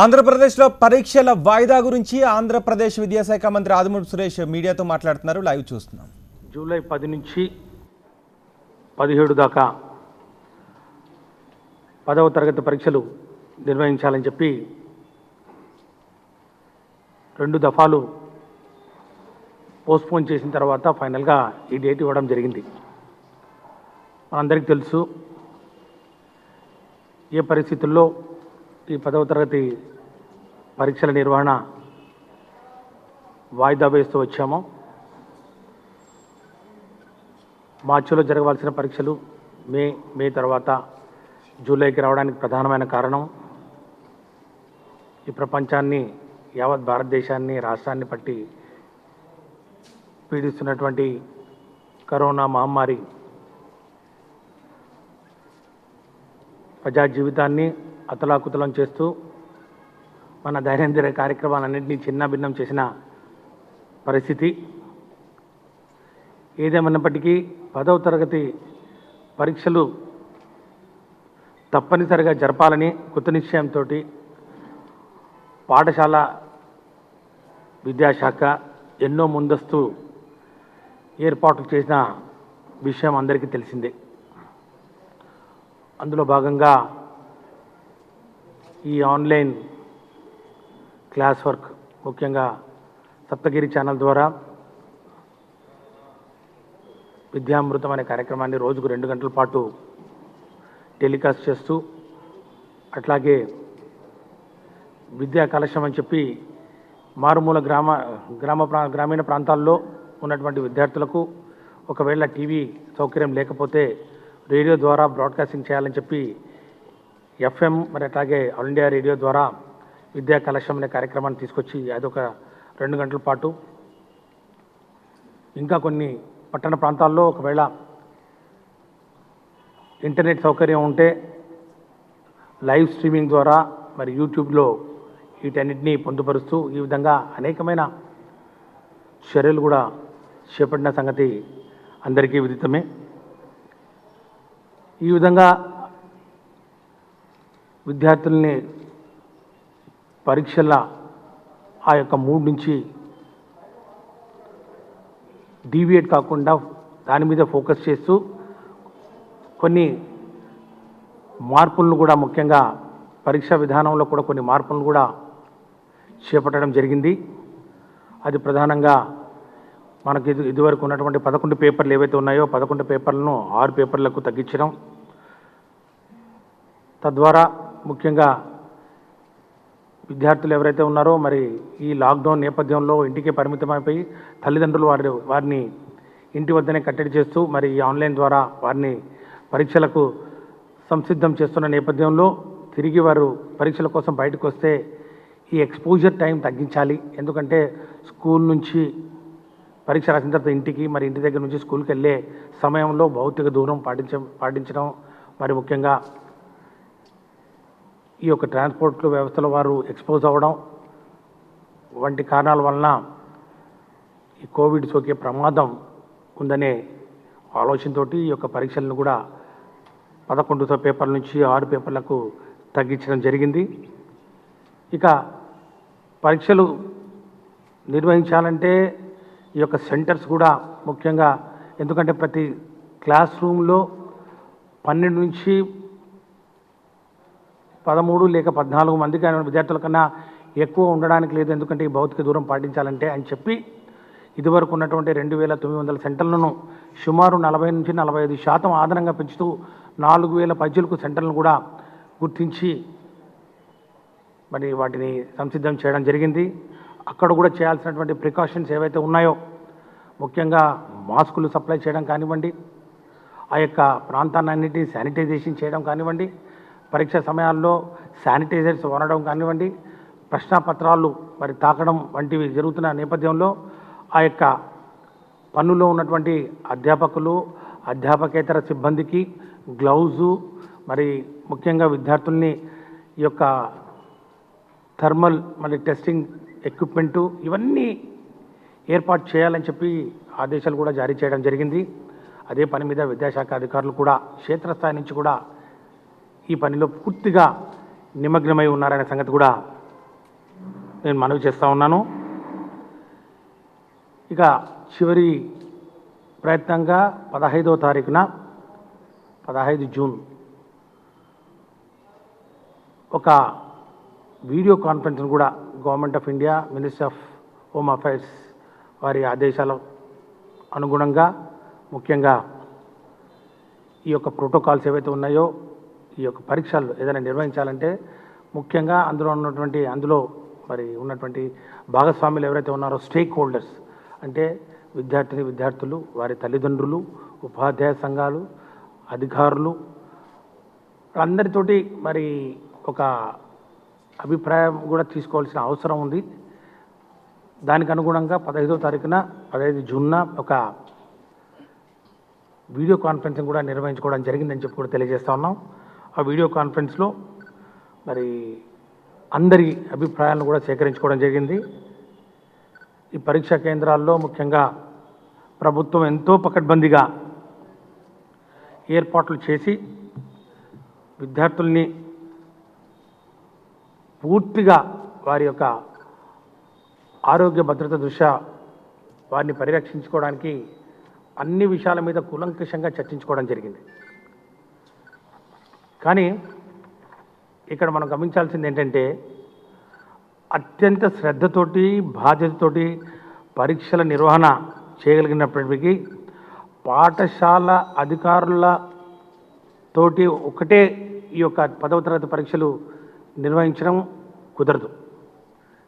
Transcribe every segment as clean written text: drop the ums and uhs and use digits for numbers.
ఆంధ్రప్రదేశ్లో పరీక్షల వాయిదా గురించి ఆంధ్రప్రదేశ్ విద్యాశాఖ మంత్రి ఆదిమూలపు సురేష్ మీడియాతో మాట్లాడుతున్నారు. లైవ్ చూస్తున్నాం. జూలై 10 నుంచి 17 దాకా 10వ తరగతి పరీక్షలు నిర్వహించాలని చెప్పి 2 దఫాలు పోస్ట్పోన్ చేసిన తర్వాత ఫైనల్గా ఈ డేట్ ఇవ్వడం జరిగింది. మనందరికీ తెలుసు ఏ పరిస్థితుల్లో ఈ 10వ తరగతి పరీక్షల నిర్వహణ వాయిదా వేస్తూ వచ్చామో. మార్చిలో జరగవలసిన పరీక్షలు మే తర్వాత జూలైకి రావడానికి ప్రధానమైన కారణం ఈ ప్రపంచాన్ని, యావత్ భారతదేశాన్ని, రాష్ట్రాన్ని పట్టి పీడిస్తున్నటువంటి కరోనా మహమ్మారి ప్రజా జీవితాన్ని అతలాకుతలం చేస్తూ మన దైనందిన కార్యక్రమాలన్నింటినీ చిన్నాభిన్నం చేసిన పరిస్థితి. ఏదేమన్నప్పటికీ 10వ తరగతి పరీక్షలు తప్పనిసరిగా జరపాలని కృత నిశ్చయంతో పాఠశాల విద్యాశాఖ ఎన్నో ముందస్తు ఏర్పాట్లు చేసిన విషయం అందరికీ తెలిసిందే. అందులో భాగంగా ఈ ఆన్లైన్ క్లాస్ వర్క్, ముఖ్యంగా సప్తగిరి ఛానల్ ద్వారా విద్యామృతం అనే కార్యక్రమాన్ని రోజుకు 2 గంటల పాటు టెలికాస్ట్ చేస్తూ, అట్లాగే విద్యా కలశం అని చెప్పి మారుమూల గ్రామీణ ప్రాంతాల్లో ఉన్నటువంటి విద్యార్థులకు ఒకవేళ టీవీ సౌకర్యం లేకపోతే రేడియో ద్వారా బ్రాడ్కాస్టింగ్ చేయాలని చెప్పి ఎఫ్ఎం మరి అట్లాగే ఆల్ ఇండియా రేడియో ద్వారా విద్యా కలశం అనే కార్యక్రమాన్ని తీసుకొచ్చి అదొక 2 గంటల పాటు, ఇంకా కొన్ని పట్టణ ప్రాంతాల్లో ఒకవేళ ఇంటర్నెట్ సౌకర్యం ఉంటే లైవ్ స్ట్రీమింగ్ ద్వారా మరి యూట్యూబ్లో వీటన్నిటినీ పొందుపరుస్తూ ఈ విధంగా అనేకమైన చర్యలు కూడా చేపట్టిన సంగతి అందరికీ విదితమే. ఈ విధంగా విద్యార్థుల్ని పరీక్షల ఆ యొక్క మూడ్ నుంచి డీవియేట్ కాకుండా దాని మీద ఫోకస్ చేస్తూ కొన్ని మార్పులను కూడా, ముఖ్యంగా పరీక్షా విధానంలో కూడా కొన్ని మార్పులను కూడా చేపట్టడం జరిగింది. అది ప్రధానంగా మనకి ఇదివరకు ఉన్నటువంటి 11 పేపర్లు ఏవైతే ఉన్నాయో 11 పేపర్లను 6 పేపర్లకు తగ్గించడం, తద్వారా ముఖ్యంగా విద్యార్థులు ఎవరైతే ఉన్నారో మరి ఈ లాక్డౌన్ నేపథ్యంలో ఇంటికే పరిమితమైపోయి తల్లిదండ్రులు వారిని ఇంటి వద్దనే కట్టడి చేస్తూ మరి ఈ ఆన్లైన్ ద్వారా వారిని పరీక్షలకు సంసిద్ధం చేస్తున్న నేపథ్యంలో తిరిగి వారు పరీక్షల కోసం బయటకు వస్తే ఈ ఎక్స్పోజర్ టైం తగ్గించాలి. ఎందుకంటే స్కూల్ నుంచి పరీక్ష రాసిన తర్వాత ఇంటికి, మరి ఇంటి దగ్గర నుంచి స్కూల్కి వెళ్ళే సమయంలో భౌతిక దూరం పాటించడం, మరి ముఖ్యంగా ఈ యొక్క ట్రాన్స్పోర్ట్ వ్యవస్థలో వారు ఎక్స్పోజ్ అవ్వడం వంటి కారణాల వలన ఈ కోవిడ్ సోకే ప్రమాదం ఉందనే ఆలోచనతో ఈ యొక్క పరీక్షలను కూడా 11 పేపర్ల నుంచి 6 పేపర్లకు తగ్గించడం జరిగింది. ఇక పరీక్షలు నిర్వహించాలంటే ఈ యొక్క సెంటర్స్ కూడా ముఖ్యంగా, ఎందుకంటే ప్రతి క్లాస్ రూమ్లో 12 నుంచి 13 లేక 14 మందికి విద్యార్థుల కన్నా ఎక్కువ ఉండడానికి లేదు. ఎందుకంటే ఈ భౌతిక దూరం పాటించాలంటే అని చెప్పి ఇదివరకు ఉన్నటువంటి 2900 సెంటర్లను సుమారు 40 నుంచి 45% అదనంగా పెంచుతూ 4000 పైచిలకు సెంటర్లను కూడా గుర్తించి మరి వాటిని సంసిద్ధం చేయడం జరిగింది. అక్కడ కూడా చేయాల్సినటువంటి ప్రికాషన్స్ ఏవైతే ఉన్నాయో, ముఖ్యంగా మాస్కులు సప్లై చేయడం కానివ్వండి, ఆ యొక్క ప్రాంతాన్నింటినీ శానిటైజేషన్ చేయడం కానివ్వండి, పరీక్ష సమయాల్లో శానిటైజర్స్ వాడడం కానివ్వండి, ప్రశ్నాపత్రాలు మరి తాకడం వంటివి జరుగుతున్న నేపథ్యంలో ఆ యొక్క పన్నులో ఉన్నటువంటి అధ్యాపకులు, అధ్యాపకేతర సిబ్బందికి గ్లౌజు, మరి ముఖ్యంగా విద్యార్థుల్ని ఈ యొక్క థర్మల్ మరి టెస్టింగ్ ఎక్విప్మెంటు ఇవన్నీ ఏర్పాటు చేయాలని చెప్పి ఆదేశాలు కూడా జారీ చేయడం జరిగింది. అదే పని మీద విద్యాశాఖ అధికారులు కూడా క్షేత్రస్థాయి నుంచి కూడా ఈ పనిలో పూర్తిగా నిమగ్నమై ఉన్నారనే సంగతి కూడా నేను మనవి చేస్తూ ఉన్నాను. ఇక చివరి ప్రయత్నంగా 15వ తారీఖున 15 జూన్ ఒక వీడియో కాన్ఫరెన్స్ను కూడా government of India, ministry of home affairs వారి ఆదేశాల అనుగుణంగా ముఖ్యంగా ఈ యొక్క ప్రోటోకాల్స్ ఏవైతే ఉన్నాయో ఈ యొక్క పరీక్షలు ఏదైనా నిర్వహించాలంటే ముఖ్యంగా అందులో మరి ఉన్నటువంటి భాగస్వాములు ఎవరైతే ఉన్నారో స్టేక్ హోల్డర్స్ అంటే విద్యార్థులు, వారి తల్లిదండ్రులు, ఉపాధ్యాయ సంఘాలు, అధికారులు అందరితోటి మరి ఒక అభిప్రాయం కూడా తీసుకోవాల్సిన అవసరం ఉంది. దానికి అనుగుణంగా 15వ తారీఖున 15 జూన్న ఒక వీడియో కాన్ఫరెన్సింగ్ కూడా నిర్వహించుకోవడం జరిగిందని చెప్పి కూడా తెలియజేస్తా ఉన్నాం. ఆ వీడియో కాన్ఫరెన్స్లో మరి అందరి అభిప్రాయాలను కూడా సేకరించుకోవడం జరిగింది. ఈ పరీక్షా కేంద్రాల్లో ముఖ్యంగా ప్రభుత్వం ఎంతో పకడ్బందీగా ఏర్పాట్లు చేసి విద్యార్థుల్ని పూర్తిగా వారి యొక్క ఆరోగ్య భద్రత దృష్ట్యా వారిని పరిరక్షించుకోవడానికి అన్ని విషయాల మీద కూలంకషంగా చర్చించుకోవడం జరిగింది. కానీ ఇక్కడ మనం గమనించాల్సింది ఏంటంటే అత్యంత శ్రద్ధతోటి, బాధ్యతతోటి పరీక్షల నిర్వహణ చేయగలిగినప్పటికీ పాఠశాల అధికారులతోటి ఒకటే ఈ యొక్క 10వ తరగతి పరీక్షలు నిర్వహించడం కుదరదు.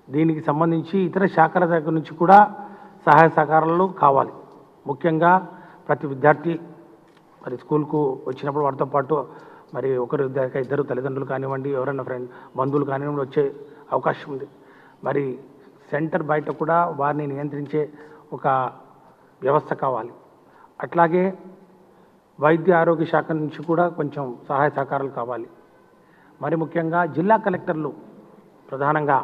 దీనికి సంబంధించి ఇతర శాఖల దగ్గర నుంచి కూడా సహాయ సహకారాలు కావాలి. ముఖ్యంగా ప్రతి విద్యార్థి మరి స్కూల్కు వచ్చినప్పుడు వారితో పాటు మరి ఇద్దరు తల్లిదండ్రులు కానివ్వండి, ఎవరైనా బంధువులు కానివ్వండి వచ్చే అవకాశం ఉంది. మరి సెంటర్ బయట కూడా వారిని నియంత్రించే ఒక వ్యవస్థ కావాలి. అట్లాగే వైద్య ఆరోగ్య శాఖ నుంచి కూడా కొంచెం సహాయ సహకారాలు కావాలి. మరి ముఖ్యంగా జిల్లా కలెక్టర్లు ప్రధానంగా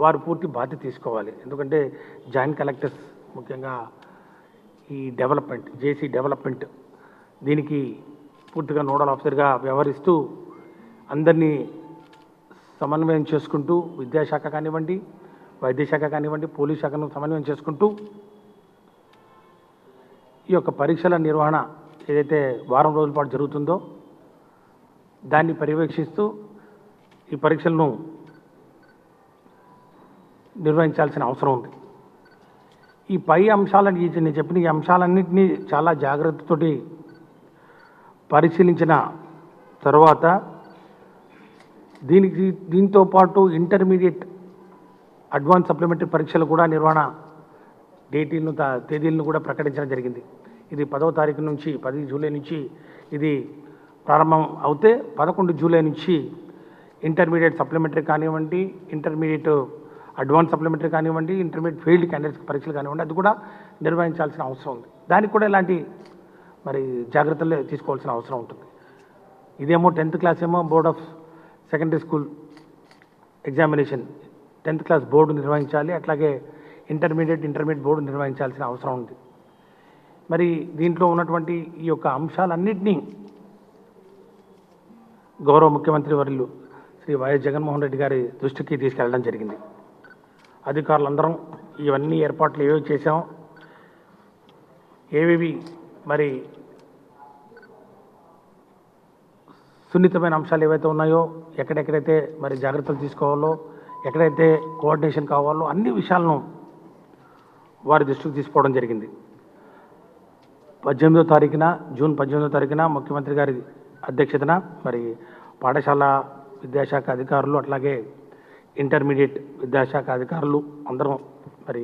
వారు పూర్తి బాధ్యత తీసుకోవాలి. ఎందుకంటే జాయింట్ కలెక్టర్స్ ముఖ్యంగా ఈ జేసీ డెవలప్మెంట్ దీనికి పూర్తిగా నోడల్ ఆఫీసర్గా వ్యవహరిస్తూ అందరినీ సమన్వయం చేసుకుంటూ విద్యాశాఖ కానివ్వండి, వైద్యశాఖ కానివ్వండి, పోలీస్ శాఖను సమన్వయం చేసుకుంటూ ఈ యొక్క పరీక్షల నిర్వహణ ఏదైతే వారం రోజుల పాటు జరుగుతుందో దాన్ని పర్యవేక్షిస్తూ ఈ పరీక్షలను నిర్వహించాల్సిన అవసరం ఉంది. ఈ పై అంశాలను నేను చెప్పిన ఈ అంశాలన్నింటినీ చాలా జాగ్రత్తతోటి పరిశీలించిన తర్వాత దీంతో పాటు ఇంటర్మీడియట్ అడ్వాన్స్ సప్లిమెంటరీ పరీక్షలు కూడా నిర్వహణ తేదీలను కూడా ప్రకటించడం జరిగింది. ఇది 10వ తారీఖు నుంచి 10 జూలై నుంచి ఇది ప్రారంభం అవుతే 11 జూలై నుంచి ఇంటర్మీడియట్ సప్లిమెంటరీ కానివ్వండి, ఇంటర్మీడియట్ అడ్వాన్స్ సప్లిమెంటరీ కానివ్వండి, ఇంటర్మీడియట్ ఫెయిల్డ్ క్యాండిడేట్స్ పరీక్షలు కానివ్వండి, అది కూడా నిర్వహించాల్సిన అవసరం ఉంది. దానికి కూడా ఇలాంటి మరి జాగ్రత్తలు తీసుకోవాల్సిన అవసరం ఉంటుంది. ఇదేమో 10th క్లాస్ ఏమో board of secondary school examination 10th class board నిర్వహించాలి. అట్లాగే ఇంటర్మీడియట్ బోర్డు నిర్వహించాల్సిన అవసరం ఉంది. మరి దీంట్లో ఉన్నటువంటి ఈ యొక్క అంశాలన్నింటినీ గౌరవ ముఖ్యమంత్రి వర్యులు శ్రీ వైఎస్ జగన్మోహన్ రెడ్డి గారి దృష్టికి తీసుకెళ్ళడం జరిగింది. అధికారులందరం ఇవన్నీ ఏర్పాట్లు ఏవేవి చేశాం, ఏవేవి మరి సున్నితమైన అంశాలు ఏవైతే ఉన్నాయో, ఎక్కడెక్కడైతే మరి జాగ్రత్తలు తీసుకోవాలో, ఎక్కడైతే కోఆర్డినేషన్ కావాలో అన్ని విషయాలను వారి దృష్టికి తీసుకోవడం జరిగింది. 18వ తారీఖున జూన్ 18వ తారీఖున ముఖ్యమంత్రి గారి అధ్యక్షతన మరి పాఠశాల విద్యాశాఖ అధికారులు అట్లాగే ఇంటర్మీడియట్ విద్యాశాఖ అధికారులు అందరం మరి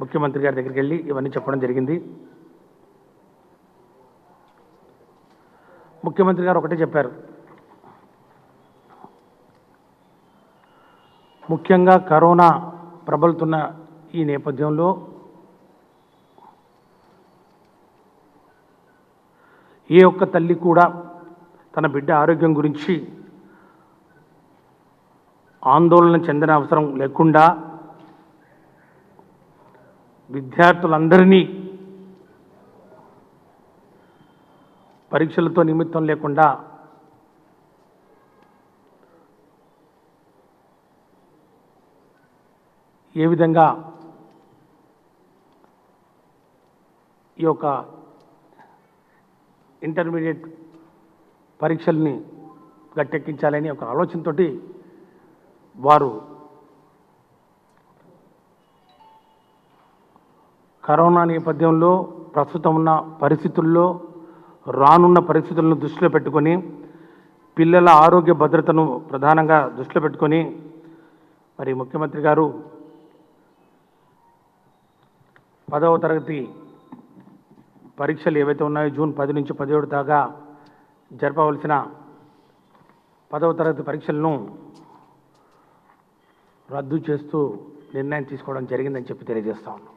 ముఖ్యమంత్రి గారి దగ్గరికి వెళ్ళి ఇవన్నీ చెప్పడం జరిగింది. ముఖ్యమంత్రి గారు ఒకటే చెప్పారు, ముఖ్యంగా కరోనా ప్రబలుతున్న ఈ నేపథ్యంలో ఏ ఒక్క తల్లి కూడా తన బిడ్డ ఆరోగ్యం గురించి ఆందోళన చెందిన అవసరం లేకుండా విద్యార్థులందరినీ పరీక్షలతో నిమిత్తం లేకుండా ఏ విధంగా ఈ యొక్క ఇంటర్మీడియట్ పరీక్షల్ని గట్టెక్కించాలని ఒక ఆలోచనతోటి వారు కరోనా నేపథ్యంలో ప్రస్తుతం ఉన్న పరిస్థితుల్లో రానున్న పరిస్థితులను దృష్టిలో పెట్టుకొని పిల్లల ఆరోగ్య భద్రతను ప్రధానంగా దృష్టిలో పెట్టుకొని మరి ముఖ్యమంత్రి గారు 10వ తరగతి పరీక్షలు ఏవైతే ఉన్నాయో జూన్ 10 నుంచి 17 దాకా జరపవలసిన 10వ తరగతి పరీక్షలను రద్దు చేస్తూ నిర్ణయం తీసుకోవడం జరిగిందని చెప్పి తెలియజేస్తా ఉన్నాం.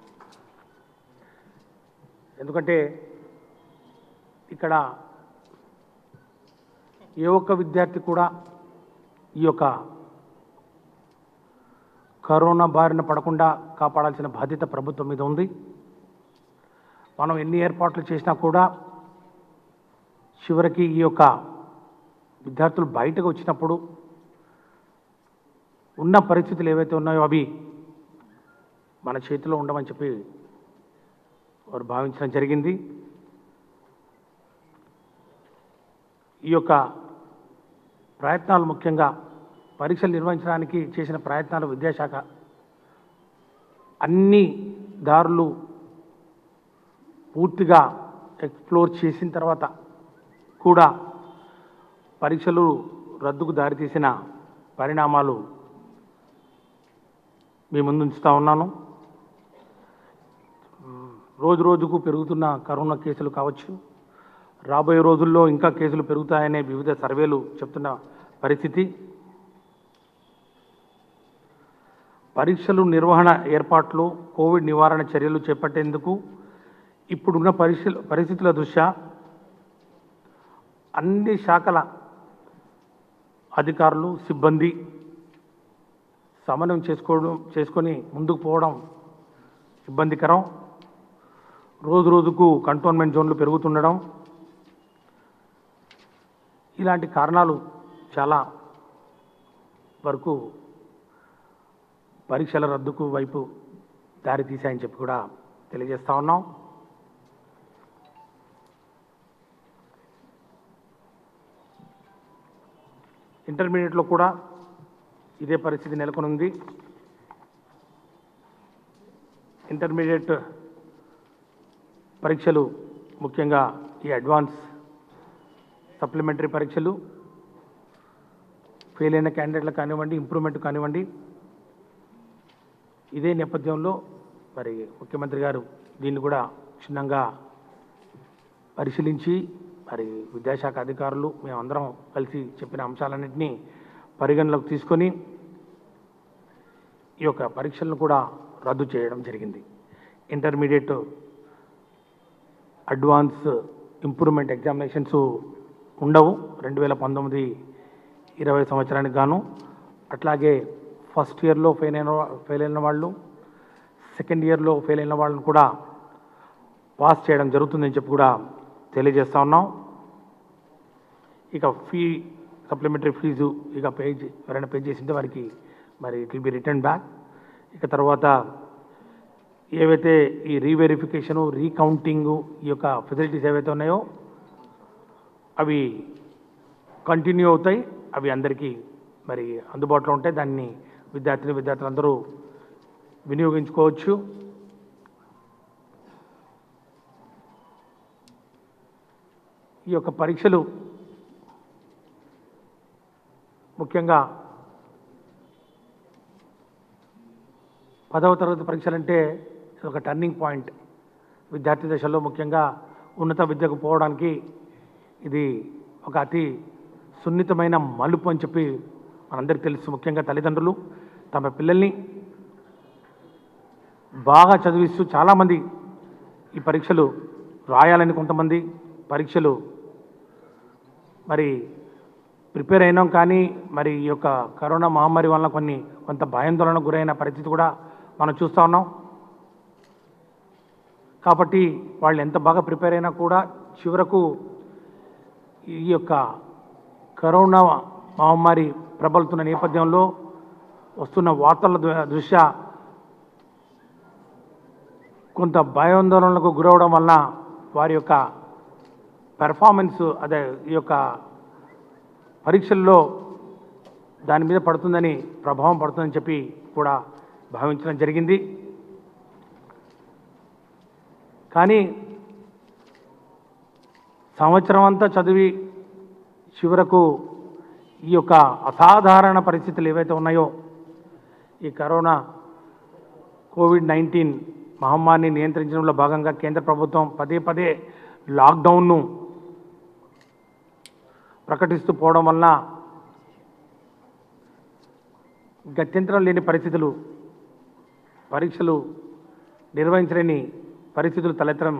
ఎందుకంటే ఇక్కడ ఏ ఒక్క విద్యార్థి కూడా ఈ యొక్క కరోనా బారిన పడకుండా కాపాడాల్సిన బాధ్యత ప్రభుత్వం మీద ఉంది. మనం ఎన్ని ఏర్పాట్లు చేసినా కూడా చివరికి ఈ యొక్క విద్యార్థులు బయటకు వచ్చినప్పుడు ఉన్న పరిస్థితులు ఏవైతే ఉన్నాయో అవి మన చేతిలో ఉండమని చెప్పి వారు భావించడం జరిగింది. ఈ యొక్క ప్రయత్నాలు ముఖ్యంగా పరీక్షలు నిర్వహించడానికి చేసిన ప్రయత్నాలు విద్యాశాఖ అన్ని దారులు పూర్తిగా ఎక్స్ప్లోర్ చేసిన తర్వాత కూడా పరీక్షలు రద్దుకు దారితీసిన పరిణామాలు మీ ముందు ఉంచుతా ఉన్నాను. రోజు రోజుకు పెరుగుతున్న కరోనా కేసులు కావచ్చు, రాబోయే రోజుల్లో ఇంకా కేసులు పెరుగుతాయనే వివిధ సర్వేలు చెప్తున్న పరిస్థితి. పరీక్షలు నిర్వహణ ఏర్పాట్లు, కోవిడ్ నివారణ చర్యలు చేపట్టేందుకు ఇప్పుడున్న పరిస్థితుల దృష్ట్యా అన్ని శాఖల అధికారులు, సిబ్బంది సమన్వయం చేసుకొని ముందుకు పోవడం ఇబ్బందికరం. రోజు రోజుకు కంటోన్మెంట్ జోన్లు పెరుగుతుండడం, ఇలాంటి కారణాలు చాలా వరకు పరీక్షల రద్దుకు వైపు దారి తీశాయని చెప్పి కూడా తెలియజేస్తా ఉన్నాం. ఇంటర్మీడియట్లో కూడా ఇదే పరిస్థితి నెలకొనుంది. ఇంటర్మీడియట్ పరీక్షలు ముఖ్యంగా ఈ అడ్వాన్స్ సప్లిమెంటరీ పరీక్షలు ఫెయిల్ అయిన క్యాండిడేట్లకు కానివ్వండి, ఇంప్రూవ్మెంట్ కానివ్వండి, ఇదే నేపథ్యంలో మరి ముఖ్యమంత్రి గారు దీన్ని కూడా క్షుణ్ణంగా పరిశీలించి మరి విద్యాశాఖ అధికారులు మేమందరం కలిసి చెప్పిన అంశాలన్నింటినీ పరిగణలోకి తీసుకొని ఈ యొక్క పరీక్షలను కూడా రద్దు చేయడం జరిగింది. ఇంటర్మీడియట్ అడ్వాన్స్ ఇంప్రూవ్మెంట్ ఎగ్జామినేషన్స్ ఉండవు 2019-20 సంవత్సరానికి గాను. అట్లాగే ఫస్ట్ ఇయర్లో ఫెయిల్ అయిన వాళ్ళు, సెకండ్ ఇయర్లో ఫెయిల్ అయిన వాళ్ళని కూడా పాస్ చేయడం జరుగుతుందని చెప్పి కూడా తెలియజేస్తా ఉన్నాం. ఇక సప్లిమెంటరీ ఫీజు ఎవరైనా పే చేసింటే వారికి మరి it will be return back. ఇక తర్వాత ఏవైతే ఈ రీవెరిఫికేషను, రీకౌంటింగు, ఈ యొక్క ఫెసిలిటీస్ ఏవైతే ఉన్నాయో అవి కంటిన్యూ అవుతాయి. అవి అందరికీ మరి అందుబాటులో ఉంటాయి. దాన్ని విద్యార్థులందరూ వినియోగించుకోవచ్చు. ఈ యొక్క పరీక్షలు ముఖ్యంగా 10వ తరగతి పరీక్షలంటే ఒక టర్నింగ్ పాయింట్. విద్యార్థి దశలో ముఖ్యంగా ఉన్నత విద్యకు పోవడానికి ఇది ఒక అతి సున్నితమైన మలుపు అని చెప్పి మనందరికీ తెలుసు. ముఖ్యంగా తల్లిదండ్రులు తమ పిల్లల్ని బాగా చదివిస్తూ చాలామంది ఈ పరీక్షలు రాయాలని, కొంతమంది పరీక్షలు మరి ప్రిపేర్ అయినాం కానీ మరి ఈ యొక్క కరోనా మహమ్మారి వలన కొంత భయాందోళనకు గురైన పరిస్థితి కూడా మనం చూస్తూ ఉన్నాం. కాబట్టి వాళ్ళు ఎంత బాగా ప్రిపేర్ అయినా కూడా చివరకు ఈ యొక్క కరోనా మహమ్మారి ప్రబలుతున్న నేపథ్యంలో వస్తున్న వార్తల దృష్ట్యా కొంత భయాందోళనలకు గురవడం వలన వారి యొక్క పెర్ఫార్మెన్స్ అదే ఈ యొక్క పరీక్షల్లో దాని మీద పడుతుందని ప్రభావం పడుతుందని చెప్పి కూడా భావించడం జరిగింది. కానీ సంవత్సరం అంతా చదివి చివరకు ఈ యొక్క అసాధారణ పరిస్థితులు ఏవైతే ఉన్నాయో ఈ కరోనా కోవిడ్-19 మహమ్మారిని నియంత్రించడంలో భాగంగా కేంద్ర ప్రభుత్వం పదే పదే లాక్డౌన్ను ప్రకటిస్తూ పోవడం వలన గత్యంతరం లేని పరిస్థితులు, పరీక్షలు నిర్వహించలేని పరిస్థితులు తలెత్తడం,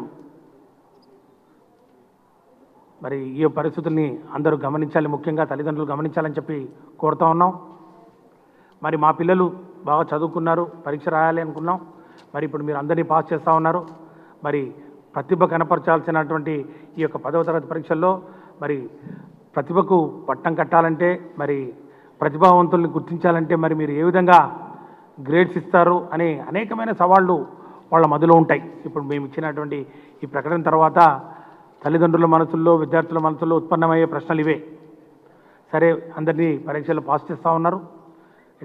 మరి ఈ పరిస్థితుల్ని అందరూ గమనించాలి, ముఖ్యంగా తల్లిదండ్రులు గమనించాలని చెప్పి కోరుతా ఉన్నాం. మరి మా పిల్లలు బాగా చదువుకున్నారు, పరీక్ష రాయాలి అనుకున్నాం. మరి ఇప్పుడు మీరు అందరినీ పాస్ చేస్తూ ఉన్నారు. మరి ప్రతిభ కనపరచాల్సినటువంటి ఈ యొక్క 10వ తరగతి పరీక్షల్లో మరి ప్రతిభకు పట్టం కట్టాలంటే, మరి ప్రతిభావంతుల్ని గుర్తించాలంటే మరి మీరు ఏ విధంగా గ్రేడ్స్ ఇస్తారు అనే అనేకమైన సవాళ్ళు వాళ్ళ మధ్యలో ఉంటాయి. ఇప్పుడు మేము ఇచ్చినటువంటి ఈ ప్రకటన తర్వాత తల్లిదండ్రుల మనసుల్లో, విద్యార్థుల మనసుల్లో ఉత్పన్నమయ్యే ప్రశ్నలు ఇవే. సరే, అందరినీ పరీక్షలు పాస్ చేస్తూ ఉన్నారు,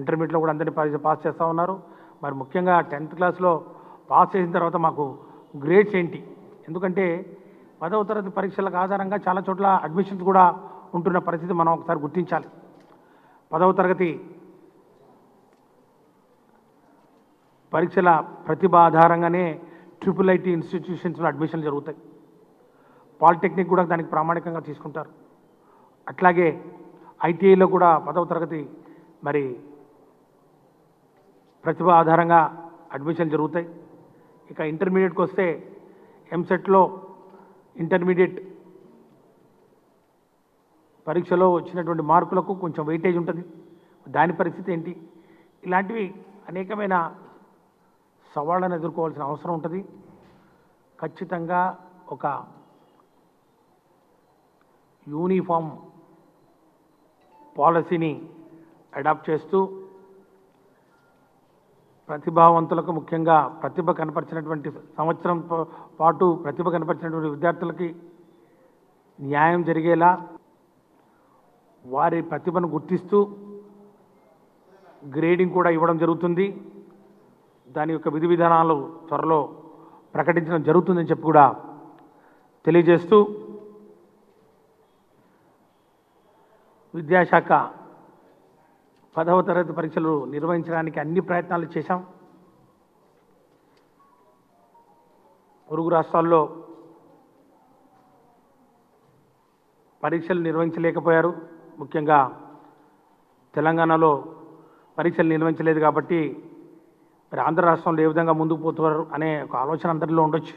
ఇంటర్మీడియట్లో కూడా అందరినీ పరీక్ష పాస్ చేస్తూ ఉన్నారు. మరి ముఖ్యంగా 10th క్లాస్లో పాస్ చేసిన తర్వాత మాకు గ్రేడ్స్ ఏంటి? ఎందుకంటే 10వ తరగతి పరీక్షలకు ఆధారంగా చాలా చోట్ల అడ్మిషన్స్ కూడా ఉంటున్న పరిస్థితి మనం ఒకసారి గుర్తించాలి. 10వ తరగతి పరీక్షల ప్రతిభ ఆధారంగానే IIIT ఇన్స్టిట్యూషన్స్లో అడ్మిషన్లు జరుగుతాయి. పాలిటెక్నిక్ కూడా దానికి ప్రామాణికంగా తీసుకుంటారు. అట్లాగే ITIలో కూడా 10వ తరగతి మరి ప్రతిభ ఆధారంగా అడ్మిషన్ జరుగుతాయి. ఇక ఇంటర్మీడియట్కి వస్తే ఎంసెట్లో ఇంటర్మీడియట్ పరీక్షలో వచ్చినటువంటి మార్కులకు కొంచెం వెయిటేజ్ ఉంటుంది. దాని పరిస్థితి ఏంటి? ఇలాంటివి అనేకమైన సవాళ్ళను ఎదుర్కోవాల్సిన అవసరం ఉంటుంది. ఖచ్చితంగా ఒక యూనిఫామ్ పాలసీని అడాప్ట్ చేస్తూ ప్రతిభావంతులకు, ముఖ్యంగా ప్రతిభ కనపరిచినటువంటి సంవత్సరం పాటు ప్రతిభ కనపరిచినటువంటి విద్యార్థులకి న్యాయం జరిగేలా వారి ప్రతిభను గుర్తిస్తూ గ్రేడింగ్ కూడా ఇవ్వడం జరుగుతుంది. దాని యొక్క విధి విధానాలు త్వరలో ప్రకటించడం జరుగుతుందని చెప్పి కూడా తెలియజేస్తూ, విద్యాశాఖ 10వ తరగతి పరీక్షలు నిర్వహించడానికి అన్ని ప్రయత్నాలు చేశాం. పొరుగు రాష్ట్రాల్లో పరీక్షలు నిర్వహించలేకపోయారు. ముఖ్యంగా తెలంగాణలో పరీక్షలు నిర్వహించలేదు కాబట్టి మరి ఆంధ్ర రాష్ట్రంలో ఏ విధంగా ముందుకు పోతున్నారు అనే ఒక ఆలోచన అందరిలో ఉండొచ్చు.